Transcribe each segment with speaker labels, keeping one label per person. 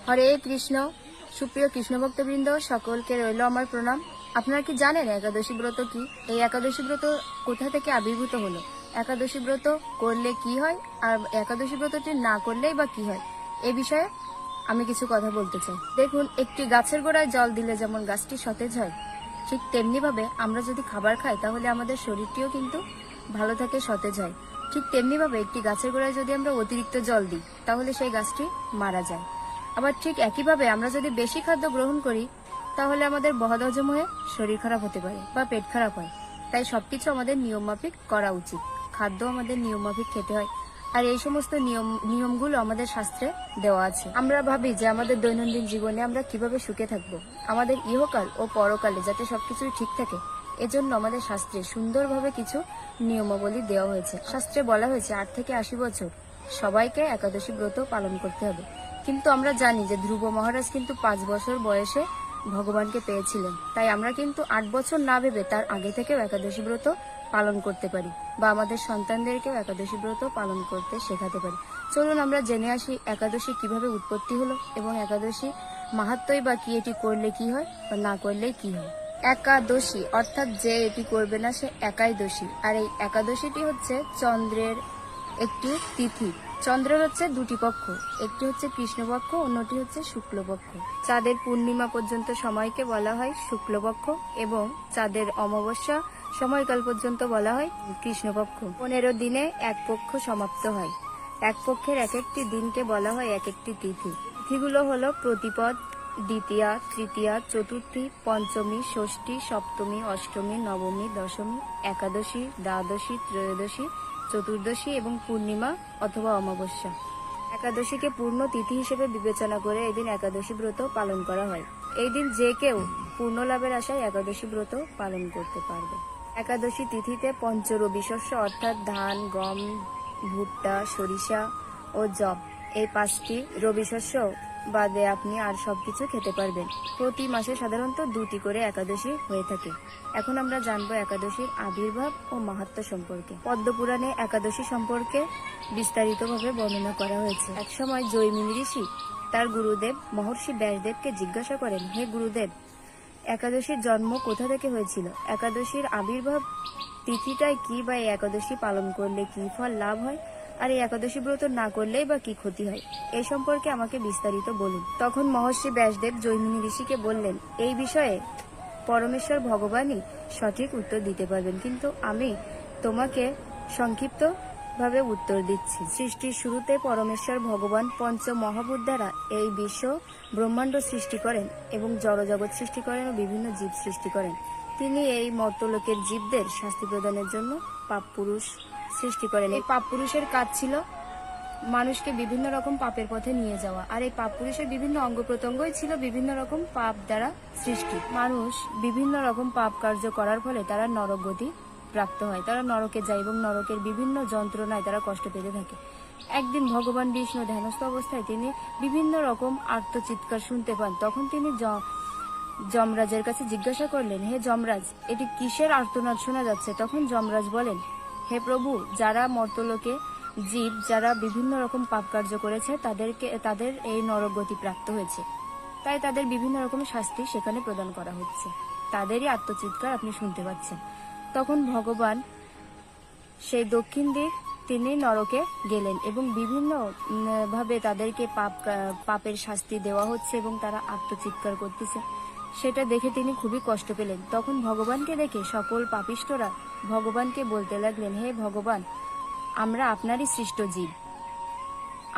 Speaker 1: হরে কৃষ্ণ। সুপ্রিয় কৃষ্ণ ভক্তবৃন্দ, সকলকে রইল আমার প্রণাম। আপনারা কি জানেন একাদশী ব্রত কি? এই একাদশী ব্রত কোথা থেকে আবির্ভূত হলো? একাদশী ব্রত করলে কি হয়, আর একাদশী ব্রতটি না করলেই বা কি হয়, এ বিষয়ে আমি কিছু কথা বলতে চাই। দেখুন, একটি গাছের গোড়ায় জল দিলে যেমন গাছটি সতেজ হয়, ঠিক তেমনি ভাবে আমরা যদি খাবার খাই তাহলে আমাদের শরীরটিও কিন্তু ভালো থাকে, সতেজ হয়। ঠিক তেমনি ভাবে একটি গাছের গোড়ায় যদি আমরা অতিরিক্ত জল দিই তাহলে সেই গাছটি মারা যায়। আবার ঠিক একইভাবে আমরা যদি বেশি খাদ্য গ্রহণ করি তাহলে আমাদের বদহজম হয়ে শরীর খারাপ হতে পারে বা পেট খারাপ হয়। তাই সবকিছু আমাদের নিয়ম মাফিক করা উচিত। খাদ্য আমাদের নিয়ম মাফিক খেতে হয়, আর এই সমস্ত নিয়মগুলো আমাদের শাস্ত্রে দেওয়া আছে। আমরা ভাবি যে আমাদের দৈনন্দিন জীবনে আমরা কিভাবে সুখে থাকবো, আমাদের ইহকাল ও পরকালে যাতে সবকিছুই ঠিক থাকে, এজন্য আমাদের শাস্ত্রে সুন্দরভাবে কিছু নিয়মাবলী দেওয়া হয়েছে। শাস্ত্রে বলা হয়েছে 8 থেকে 80 বছর সবাইকে একাদশী ব্রত পালন করতে হবে। কিন্তু আমরা জানি যে ধ্রুব মহারাজ কিন্তু 5 বছর বয়সে ভগবানকে পেয়েছিলেন। তাই আমরা কিন্তু 8 বছর না ভেবে তার আগে থেকেও একাদশী ব্রত পালন করতে পারি, বা আমাদের সন্তানদেরকেও একাদশী ব্রত পালন করতে শেখাতে পারি। চলুন আমরা জেনে আসি একাদশী কিভাবে উৎপত্তি হলো এবং একাদশী মাহাত্ম্যই বা কি, এটি করলে কি হয় বা না করলে কি হয়। একাদশী অর্থাৎ যে এটি করবে না সে একাই দোষী। আর এই একাদশীটি হচ্ছে চন্দ্রের একটি তিথি। চন্দ্রের হচ্ছে দুটি পক্ষ, একটি হচ্ছে কৃষ্ণপক্ষ, অন্যটি হচ্ছে শুক্লপক্ষ। চাঁদের পূর্ণিমা পর্যন্ত সময়কে বলা হয় শুক্লপক্ষ এবং চাঁদের অমাবস্যা সময়কাল পর্যন্ত বলা হয় কৃষ্ণপক্ষ। 15 দিনে এক পক্ষ সমাপ্ত হয়। এক পক্ষের এক একটি দিনকে বলা হয় এক একটি তিথি। তিথিগুলো হলো প্রতিপদ, দ্বিতীয়া, তৃতীয়া, চতুর্থী, পঞ্চমী, ষষ্ঠী, সপ্তমী, অষ্টমী, নবমী, দশমী, একাদশী, দ্বাদশী, ত্রয়োদশী, চতুর্দশী এবং পূর্ণিমা অথবা অমাবস্যা। একাদশীকে পূর্ণ তিথি হিসেবে বিবেচনা করে এদিন একাদশী ব্রত পালন করা হয়। এই দিন যে কেউ পূর্ণ লাভের আশায় একাদশী ব্রত পালন করতে পারবে। একাদশী তিথিতে পঞ্চ রবি শস্য অর্থাৎ ধান, গম, ভুট্টা, সরিষা ও যব, এই 5টি রবি শস্য বাদে আপনি আর সবকিছু খেতে পারবেন। প্রতি মাসে সাধারণত 2টি করে একাদশী হয়ে থাকে। এখন আমরা জানবো একাদশীর আবির্ভাব ও মাহাত্ম্য সম্পর্কে। পদ্মপুরাণে একাদশী সম্পর্কে বিস্তারিতভাবে বর্ণনা করা হয়েছে। একসময় জৈমিনী ঋষি তার গুরুদেব মহর্ষি ব্যাসদেবকে জিজ্ঞাসা করেন, হে গুরুদেব, একাদশীর জন্ম কোথা থেকে হয়েছিল? একাদশীর আবির্ভাব তিথিটাই কি, বা এই একাদশী পালন করলে কি ফল লাভ হয়, আর এই একাদশী ব্রত না করলেই বা কি ক্ষতি হয়, এই সম্পর্কে আমাকে বিস্তারিত বলুন। তখন মহর্ষি ব্যাসদেব জৈমিনী ঋষিকে বললেন, এই বিষয়ে পরমেশ্বর ভগবানই সঠিক উত্তর দিতে পারবেন, কিন্তু আমি তোমাকে সংক্ষিপ্ত ভাবে উত্তর দিচ্ছি। সৃষ্টির শুরুতে পরমেশ্বর ভগবান পঞ্চ মহাভূত দ্বারা এই বিশ্ব ব্রহ্মাণ্ড সৃষ্টি করেন এবং জড়জগৎ সৃষ্টি করেন ও বিভিন্ন জীব সৃষ্টি করেন। তিনি এই মর্তলোকের জীবদের শাস্তি প্রদানের জন্য পাপ পুরুষ সৃষ্টি করেন। এই পাপ পুরুষের কাজ ছিল মানুষকে বিভিন্ন রকম পাপের পথে নিয়ে যাওয়া, আর এই পাপ পুরুষের বিভিন্ন অঙ্গ প্রত্যঙ্গই ছিল বিভিন্ন রকম পাপ দ্বারা সৃষ্টি। মানুষ বিভিন্ন রকম পাপ কার্য করার ফলে তারা নরক গতি প্রাপ্ত হয়, তারা নরকে যায় এবং নরকের বিভিন্ন যন্ত্রণায় তারা কষ্ট পেতে থাকে। একদিন ভগবান বিষ্ণু ধ্যানস্থ অবস্থায় তিনি বিভিন্ন রকম আর্তচিৎকার শুনতে পান। তখন তিনি যমরাজের কাছে জিজ্ঞাসা করলেন, হে যমরাজ, এটি কিসের আর্তনাদ শোনা যাচ্ছে? তখন যমরাজ বলেন, হে প্রভু, যারা মর্তলোকে জীব যারা বিভিন্ন রকম পাপ কার্য করেছে তাদের এই নরক গতি প্রাপ্ত হয়েছে, তাই তাদের বিভিন্ন রকম শাস্তি সেখানে প্রদান করা হচ্ছে। তাদেরই আত্মচিৎকার আপনি শুনতে পাচ্ছেন। তখন ভগবান সেই দক্ষিণ দিক তিনি নরকে গেলেন এবং বিভিন্ন ভাবে তাদেরকে পাপের শাস্তি দেওয়া হচ্ছে এবং তারা আত্মচিৎকার করতেছে। সেটা দেখে তিনি খুবই কষ্ট পেলেন। তখন ভগবানকে দেখে সকল পাপিষ্ঠরা ভগবানকে বলতে লাগলেন, হে ভগবান, আমরা আপনারই সৃষ্ট জীব,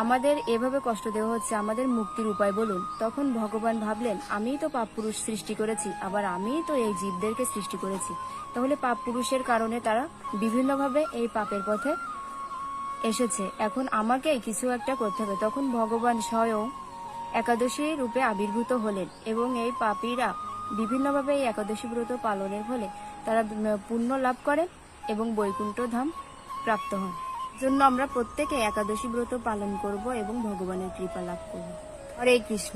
Speaker 1: আমাদের এভাবে কষ্ট দেওয়া হচ্ছে, আমাদের মুক্তির উপায় বলুন। তখন ভগবান ভাবলেন, আমিই তো পাপ পুরুষ সৃষ্টি করেছি, আবার আমিই তো এই জীবদেরকে সৃষ্টি করেছি, তাহলে পাপ পুরুষের কারণে তারা বিভিন্নভাবে এই পাপের পথে এসেছে, এখন আমাকেই কিছু একটা করতে হবে। তখন ভগবান স্বয়ং একাদশী রূপে আবির্ভূত হলেন এবং এই পাপীরা বিভিন্নভাবে এই একাদশী ব্রত পালনের ফলে তারা পুণ্য লাভ করেন এবং বৈকুণ্ঠ ধাম প্রাপ্ত হন। জন্য আমরা প্রত্যেকে একাদশী ব্রত পালন করব এবং ভগবানের কৃপা লাভ করব। হরে কৃষ্ণ।